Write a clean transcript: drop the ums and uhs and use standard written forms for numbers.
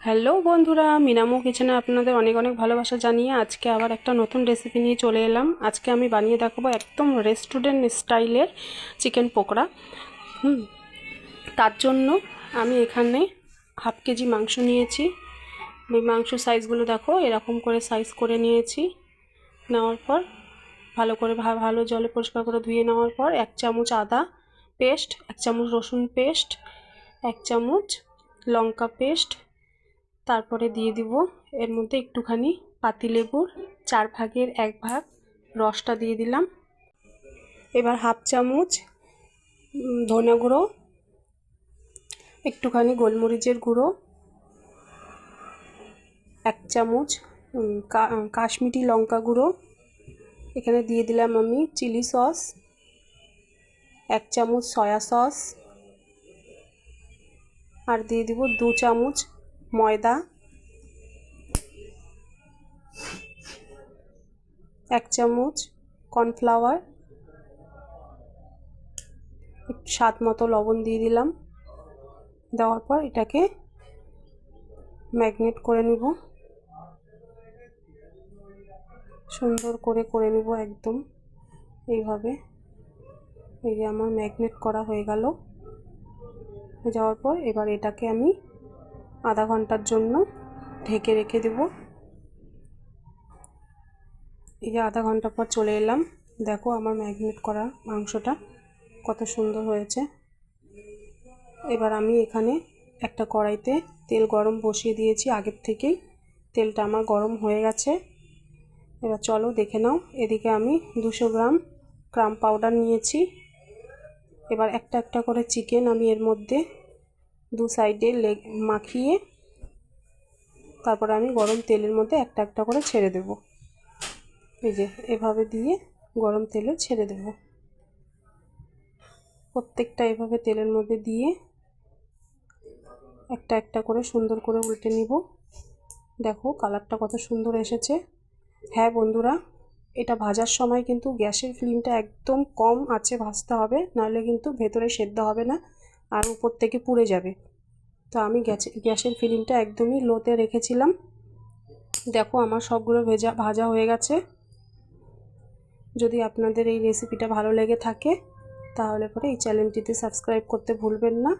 Hello বন্ধুরা, মিনামো কিচেনে আপনাদের অনেক অনেক ভালোবাসা জানিয়ে আজকে আবার একটা নতুন রেসিপি নিয়ে চলে এলাম। আজকে আমি বানিয়ে দেখাবো একদম রেস্টুরেন্ট স্টাইলের চিকেন পকোড়া। তার জন্য আমি এখানে হাফ কেজি মাংস নিয়েছি। ওই মাংস সাইজগুলো দেখো, এরকম করে সাইজ করে নিয়েছি। নেওয়ার পর ভালো করে ভালো জলে পরিষ্কার করে ধুয়ে নেওয়ার পর 1 চামচ আদা পেস্ট, 1 চামচ রসুন পেস্ট, 1 চামচ লঙ্কা পেস্ট, তারপরে দিয়ে দিব এর মধ্যে একটুখানি পাতিলেবুর 4 ভাগের 1 ভাগ রসটা দিয়ে দিলাম। এবার হাফ চামচ ধনে গুঁড়ো, একটুখানি গোলমরিচের গুঁড়ো, 1 চামচ কাশ্মীরি লঙ্কা গুঁড়ো, এখানে দিয়ে দিলাম আমি চিলি সস, 1 চামচ সয়া সস, আর দিয়ে দিব 2 চামচ ময়দা, 1 চামচ কর্নফ্লাওয়ার, স্বাদ মতো লবণ দিয়ে দিলাম। দেওয়ার পর এটাকে ম্যাগনেট করে নিব, সুন্দর করে নিব একদম এইভাবে। এই যে আমার ম্যাগনেট করা হয়ে গেল। যাওয়ার পর এবার এটাকে আমি আধা ঘন্টার জন্য ঢেকে রেখে দেব। এই যে আধা ঘন্টা পর চলে এলাম, দেখো আমার ম্যাগনেট করা মাংসটা কত সুন্দর হয়েছে। এবার আমি এখানে একটা কড়াইতে তেল গরম বসিয়ে দিয়েছি আগের থেকেই। তেলটা আমার গরম হয়ে গেছে। এবার চলো দেখে নাও। এদিকে আমি 200 গ্রাম ক্রাম্ব পাউডার নিয়েছি। এবার একটা একটা করে চিকেন আমি এর মধ্যে দু সাইডে মাখিয়ে তারপর আমি গরম তেলের মধ্যে একটা একটা করে ছেড়ে দেব। এই যে এভাবে দিয়ে গরম তেলে ছেড়ে দেব। প্রত্যেকটা এভাবে তেলের মধ্যে দিয়ে একটা একটা করে সুন্দর করে উল্টে নিব। দেখো কালারটা কত সুন্দর এসেছে। হ্যাঁ বন্ধুরা, এটা ভাজার সময় কিন্তু গ্যাসের ফ্লেমটা একদম কম আঁচে ভাজতে হবে, নাহলে কিন্তু ভেতরে সেদ্ধ হবে না আর উপর থেকে পুড়ে যাবে। তো আমি গ্যাসের ফ্লেমটা একদমই লোতে রেখেছিলাম। দেখো আমার সবগুলো ভাজা হয়ে গেছে। যদি আপনাদের এই রেসিপিটা ভালো লেগে থাকে তাহলে পরে এই চ্যানেলটিতে সাবস্ক্রাইব করতে ভুলবেন না।